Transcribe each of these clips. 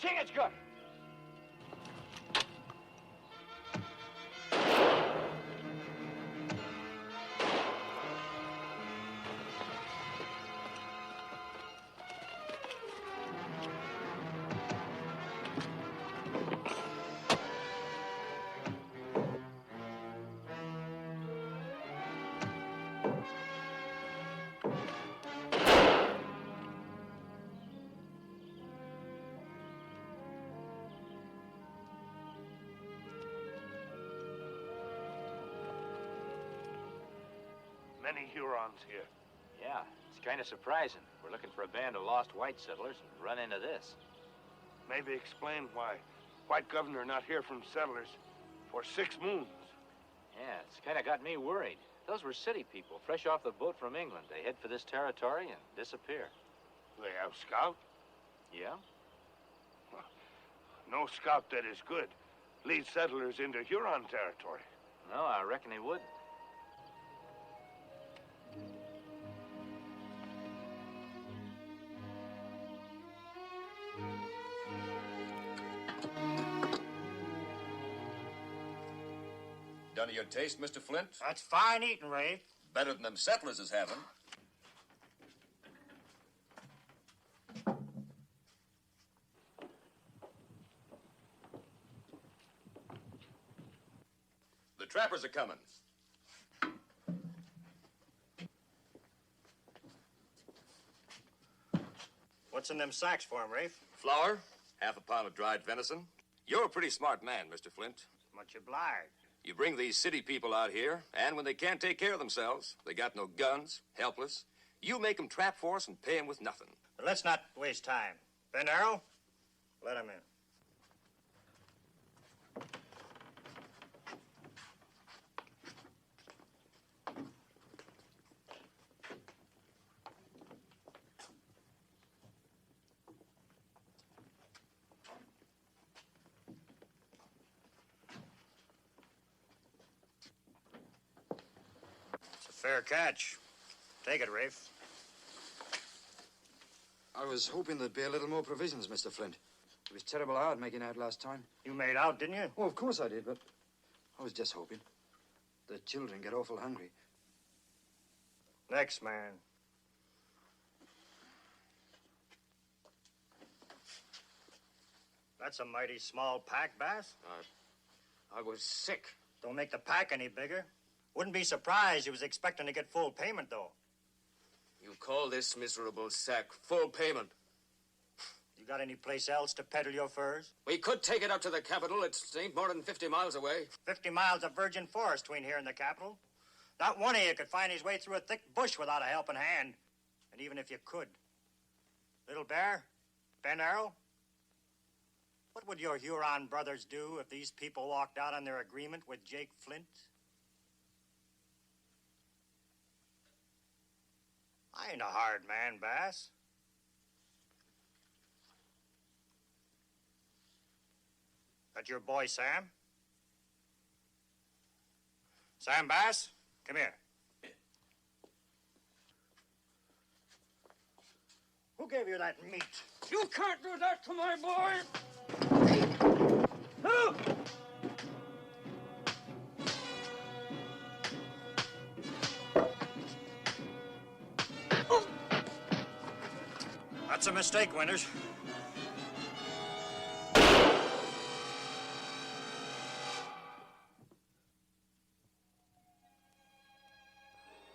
King it's good. Many Hurons here. Yeah, it's kind of surprising. We're looking for a band of lost white settlers and run into this. Maybe explain why white governor not here from settlers for 6 moons. Yeah, it's kind of got me worried. Those were city people, fresh off the boat from England. They head for this territory and disappear. They have scout? Yeah? No scout that is good leads settlers into Huron territory. No, I reckon he wouldn't. Done to your taste, Mr. Flint? That's fine eating, Rafe. Better than them settlers is having. The trappers are coming. What's in them sacks for 'em, Rafe? Flour, half a pound of dried venison. You're a pretty smart man, Mr. Flint. Much obliged. You bring these city people out here, and when they can't take care of themselves, they got no guns, helpless, you make them trap for us and pay them with nothing. But let's not waste time. Ben Arrow, let him in. Fair catch. Take it, Rafe. I was hoping there'd be a little more provisions, Mr. Flint. It was terrible hard making out last time. You made out, didn't you? Oh, of course I did, but I was just hoping. The children get awful hungry. Next man. That's a mighty small pack, Bass. I was sick. Don't make the pack any bigger. Wouldn't be surprised he was expecting to get full payment, though. You call this miserable sack full payment? You got any place else to peddle your furs? We could take it up to the capital. It ain't more than 50 miles away. 50 miles of virgin forest between here and the capital. Not one of you could find his way through a thick bush without a helping hand. And even if you could. Little Bear, Ben Arrow, what would your Huron brothers do if these people walked out on their agreement with Jake Flint? I ain't a hard man, Bass. That your boy, Sam? Sam Bass, come here. Who gave you that meat? You can't do that to my boy! No! That's a mistake, Winters.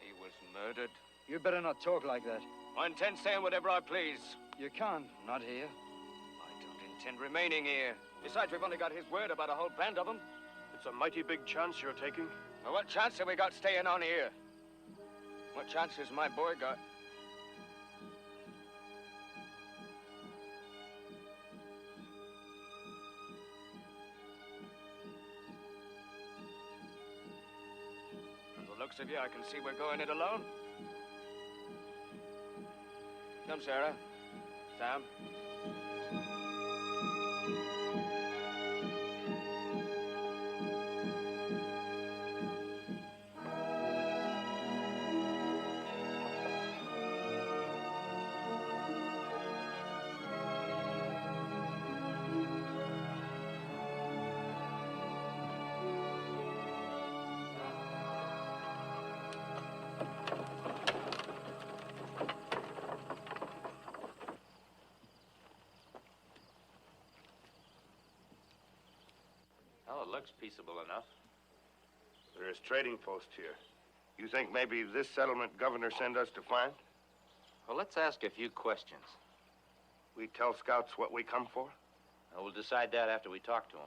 He was murdered. You better not talk like that. I intend saying whatever I please. You can't. Not here. I don't intend remaining here. Besides, we've only got his word about a whole band of them. It's a mighty big chance you're taking. Now, what chance have we got staying on here? What chance has my boy got? From the looks of you, I can see we're going it alone. Come, Sarah. Sam. Well, it looks peaceable enough. There is trading post here. You think maybe this settlement governor sent us to find? Well, let's ask a few questions. We tell scouts what we come for? Well, we'll decide that after we talk to him.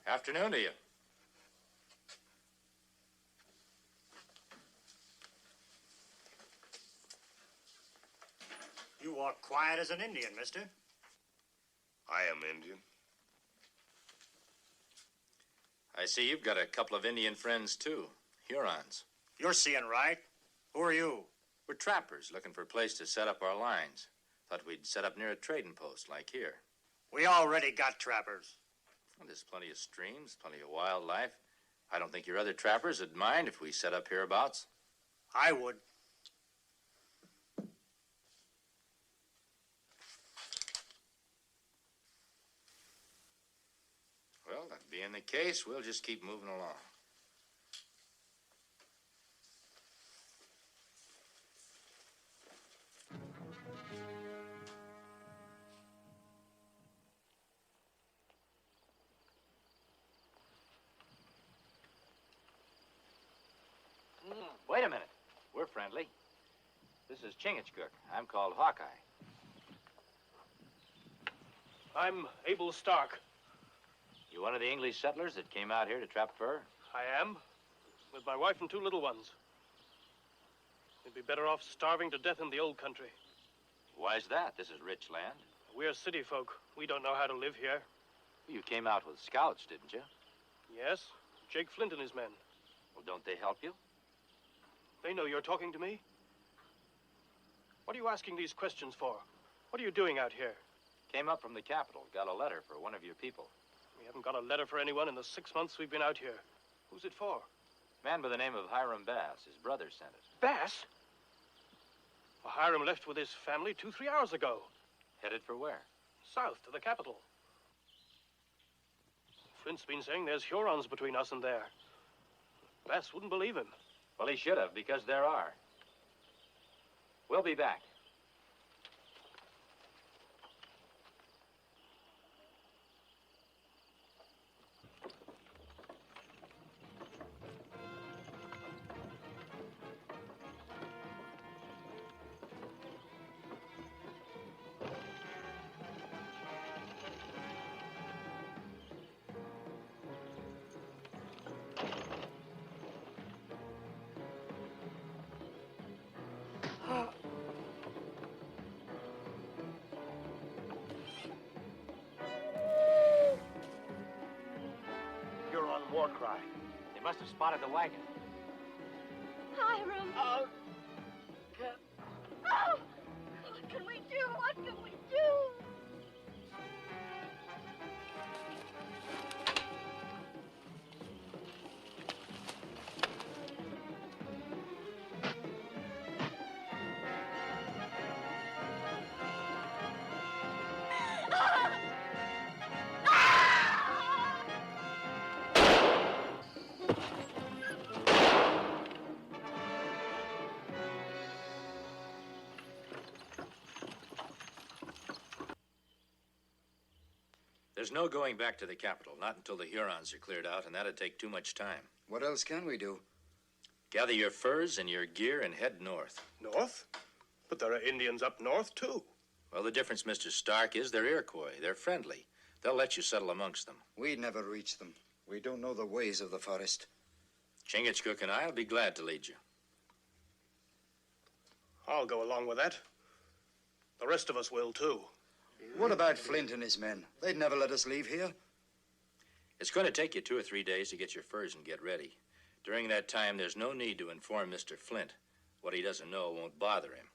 Afternoon to you. You walk quiet as an Indian, mister. I am Indian. I see you've got a couple of Indian friends, too. Hurons. You're seeing right. Who are you? We're trappers looking for a place to set up our lines. Thought we'd set up near a trading post like here. We already got trappers. Well, there's plenty of streams, plenty of wildlife. I don't think your other trappers would mind if we set up hereabouts. I would. Well, that being the case, we'll just keep moving along. Wait a minute. We're friendly. This is Chingachgook. I'm called Hawkeye. I'm Abel Stark. You one of the English settlers that came out here to trap fur? I am, with my wife and 2 little ones. We'd be better off starving to death in the old country. Why's that? This is rich land. We're city folk. We don't know how to live here. You came out with scouts, didn't you? Yes, Jake Flint and his men. Well, don't they help you? They know you're talking to me. What are you asking these questions for? What are you doing out here? Came up from the capital. Got a letter for one of your people. We haven't got a letter for anyone in the 6 months we've been out here. Who's it for? Man by the name of Hiram Bass. His brother sent it. Bass? Well, Hiram left with his family 2-3 hours ago. Headed for where? South to the capital. Flint's been saying there's Hurons between us and there. Bass wouldn't believe him. Well, he should have, because there are. We'll be back. Huron war cry. They must have spotted the wagon. Hiram! Oh, Oh! What can we do? What can we do? There's no going back to the capital, not until the Hurons are cleared out, and that'd take too much time. What else can we do? Gather your furs and your gear and head north. north? But there are Indians up north, too. Well, the difference, Mr. Stark, is they're Iroquois. They're friendly. They'll let you settle amongst them. We'd never reach them. We don't know the ways of the forest. Chingachgook and I'll be glad to lead you. I'll go along with that. The rest of us will, too. What about Flint and his men? They'd never let us leave here. It's going to take you 2 or 3 days to get your furs and get ready. During that time, there's no need to inform Mr. Flint. What he doesn't know won't bother him.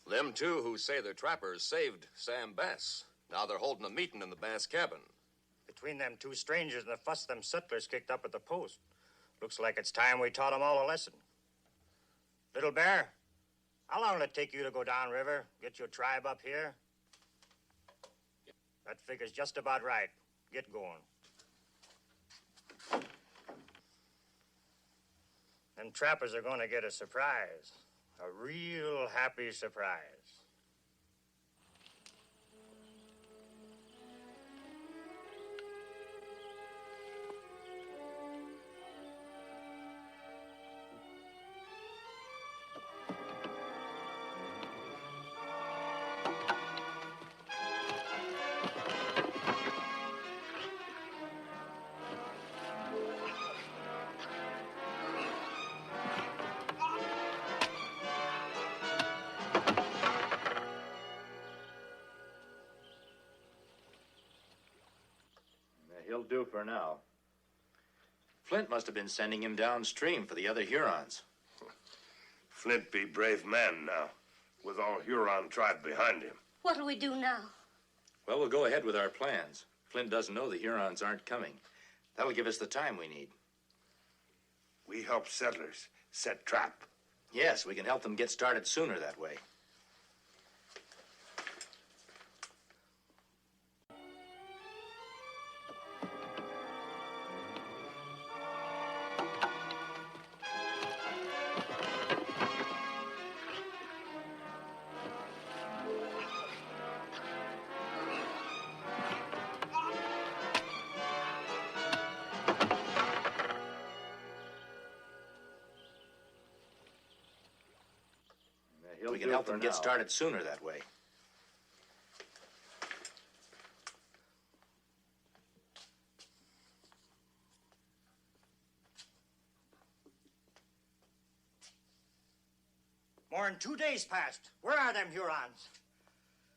Them two who say they're trappers saved Sam Bass. Now they're holding a meeting in the Bass cabin. Between them 2 strangers and the fuss them settlers kicked up at the post. Looks like it's time we taught them all a lesson. Little Bear, How long will it take you to go downriver, get your tribe up here? That figure's just about right. Get going. Them trappers are going to get a surprise. A real happy surprise. He'll do for now. Flint must have been sending him downstream for the other Hurons. Flint be brave man now, with all Huron tribe behind him. What'll we do now? Well, we'll go ahead with our plans. Flint doesn't know the Hurons aren't coming. That'll give us the time we need. We help settlers set trap. Yes, we can help them get started sooner that way. We can help them get started sooner that way. More'n 2 days passed. Where are them Hurons?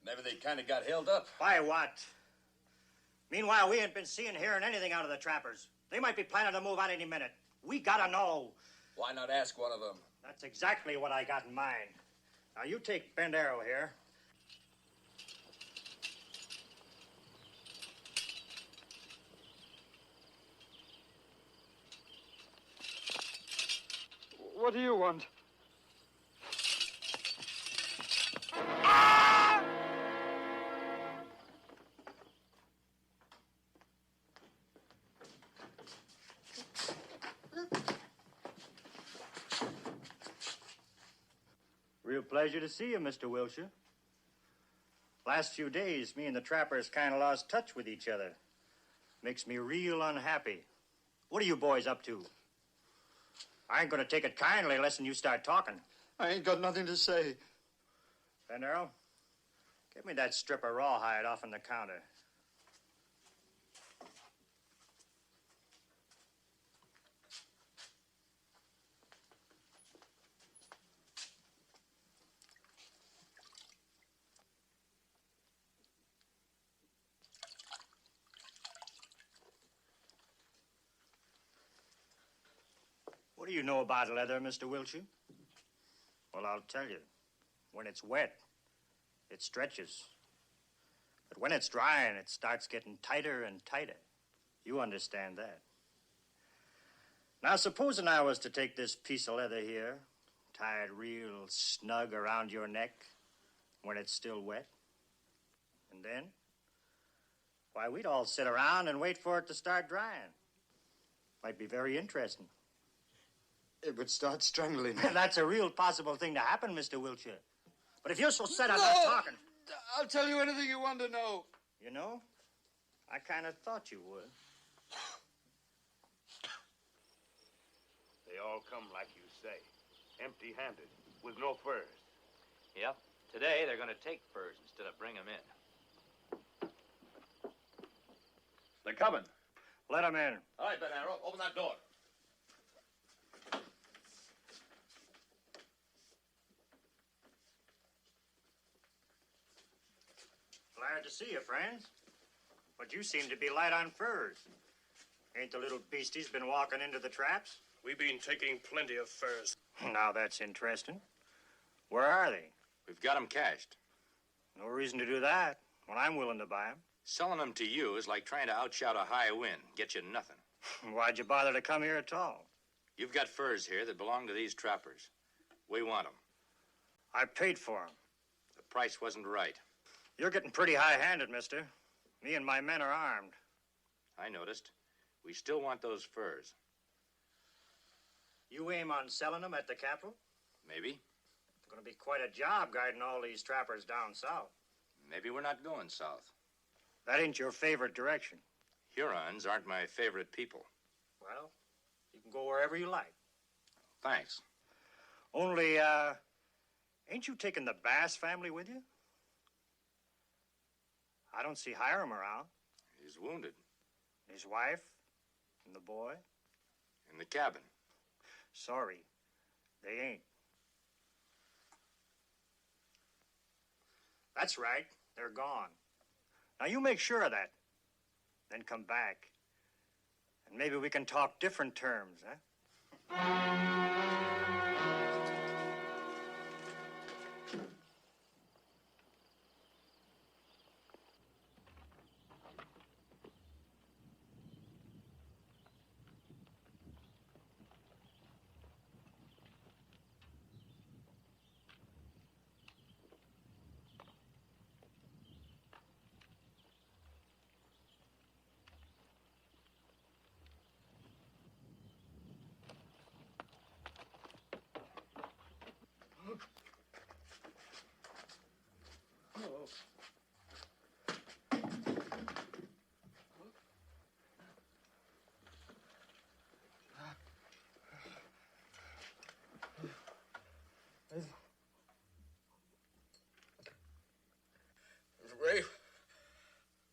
Maybe they kind of got held up. By what? Meanwhile, we ain't been seeing, hearing anything out of the trappers. They might be planning to move out any minute. We gotta know. Why not ask one of them? That's exactly what I got in mind. Now, you take Bend Arrow here. What do you want? Real pleasure to see you, Mr. Wilshire. Last few days, me and the trappers kind of lost touch with each other. Makes me real unhappy. What are you boys up to? I ain't gonna take it kindly unless you start talking. I ain't got nothing to say. Bend Arrow, get me that strip of rawhide off on the counter. What do you know about leather, Mr. Wilshire? Well, I'll tell you. When it's wet, it stretches. But when it's drying, it starts getting tighter and tighter. You understand that. Now, supposing I was to take this piece of leather here, tie it real snug around your neck when it's still wet, and then, why, we'd all sit around and wait for it to start drying. Might be very interesting. It would start strangling. That's a real possible thing to happen, Mr. Wilshire. But if you're so set on not talking... I'll tell you anything you want to know. You know, I kind of thought you would. They all come like you say, empty-handed, with no furs. Yep. Today, they're going to take furs instead of bring them in. They're coming. Let them in. All right, Ben Arrow, open that door. Glad to see you, friends. But you seem to be light on furs. Ain't the little beasties been walking into the traps? We've been taking plenty of furs. Now that's interesting. Where are they? We've got them cached. No reason to do that when I'm willing to buy them. Selling them to you is like trying to outshout a high wind. Get you nothing. Why'd you bother to come here at all? You've got furs here that belong to these trappers. We want them. I paid for them. The price wasn't right. You're getting pretty high-handed, mister. Me and my men are armed. I noticed. We still want those furs. You aim on selling them at the Capitol? Maybe. It's going to be quite a job guiding all these trappers down south. Maybe we're not going south. That ain't your favorite direction. Hurons aren't my favorite people. Well, you can go wherever you like. Thanks. Only, ain't you taking the Bass family with you? I don't see Hiram around. He's wounded. His wife and the boy? In the cabin. Sorry, they ain't. That's right, they're gone. Now you make sure of that. Then come back. And maybe we can talk different terms, huh?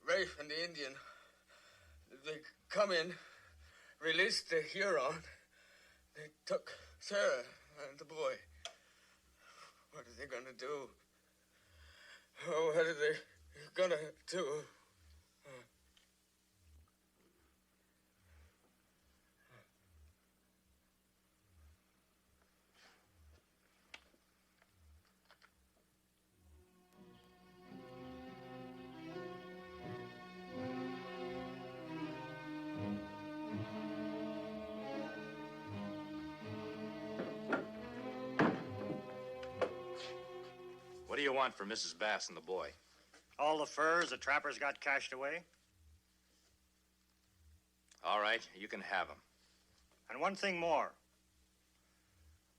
Rafe and the Indian, they come in, released the Huron. They took Sarah and the boy. What are they gonna do? Oh, what are they gonna do? What do you want for Mrs. Bass and the boy? All the furs the trappers got cached away. All right, you can have them. And one thing more.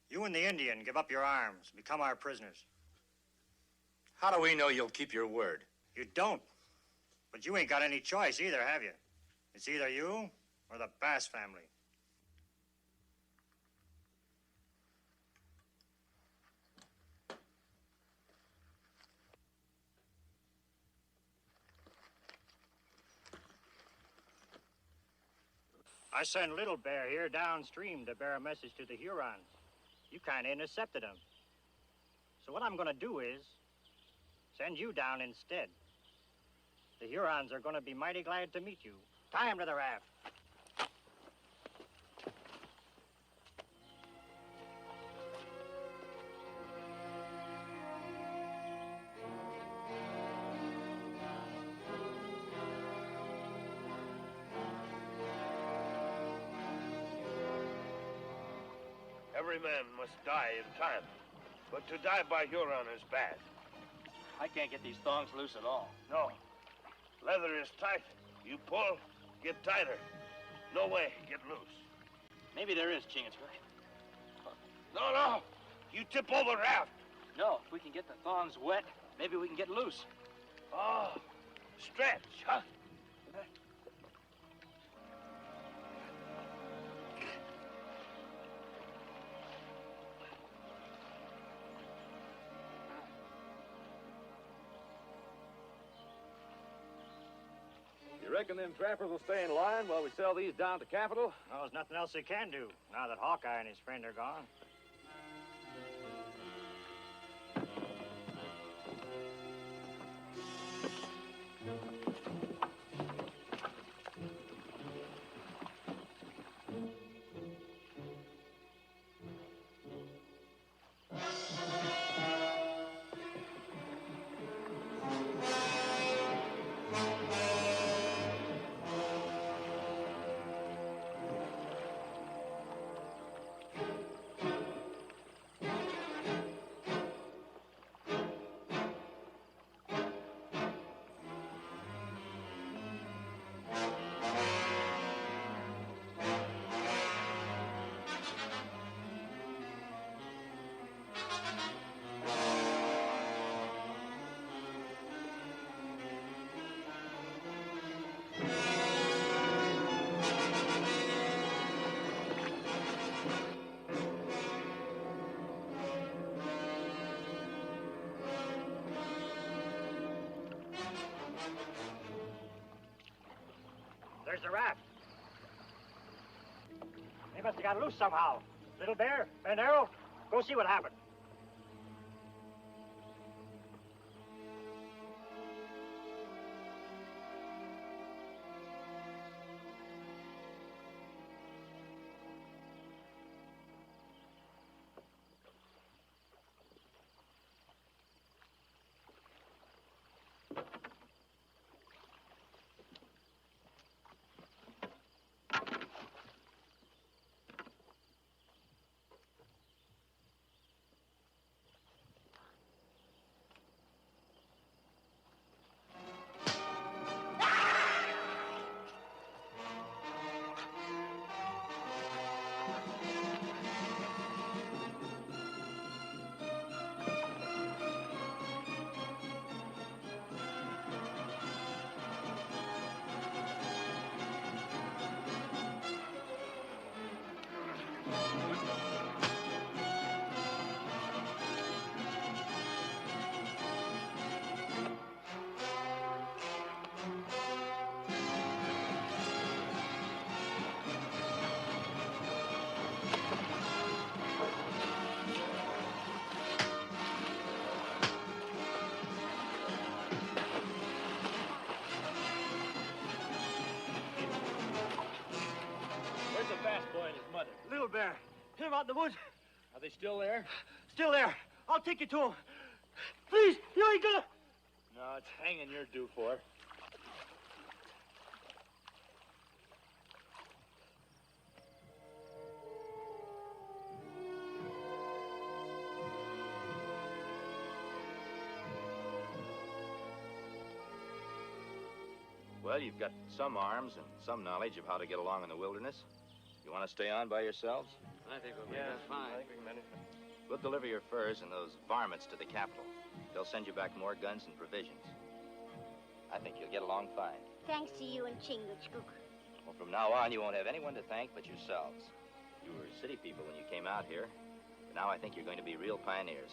You and the Indian give up your arms, become our prisoners. How do we know you'll keep your word? You don't. But you ain't got any choice either, have you? It's either you or the Bass family. I sent Little Bear here downstream to bear a message to the Hurons. You kind of intercepted him. So what I'm going to do is send you down instead. The Hurons are going to be mighty glad to meet you. Tie him to the raft. Every man must die in time. But to die by Huron is bad. I can't get these thongs loose at all. No. Leather is tight. You pull, get tighter. No way, get loose. Maybe there is, Chingansburg. No. You tip over raft. No, if we can get the thongs wet, maybe we can get loose. Oh, stretch, huh? You reckon them trappers will stay in line while we sell these down to Capitol? Well, there's nothing else they can do now that Hawkeye and his friend are gone. There's the raft. They must have got loose somehow. Little Bear, Ben Arrow, go see what happened. Where's the fast boy and his mother? Little Bear, him out in the woods. Are they still there? Still there. I'll take you to him. Please, you ain't gonna... No, it's hanging you're due for. Well, you've got some arms and some knowledge of how to get along in the wilderness. You want to stay on by yourselves? I think we'll make that fine. I think we can manage it. We'll deliver your furs and those varmints to the capital. They'll send you back more guns and provisions. I think you'll get along fine. Thanks to you and Chingachgook. Well, from now on, you won't have anyone to thank but yourselves. You were city people when you came out here. But now I think you're going to be real pioneers.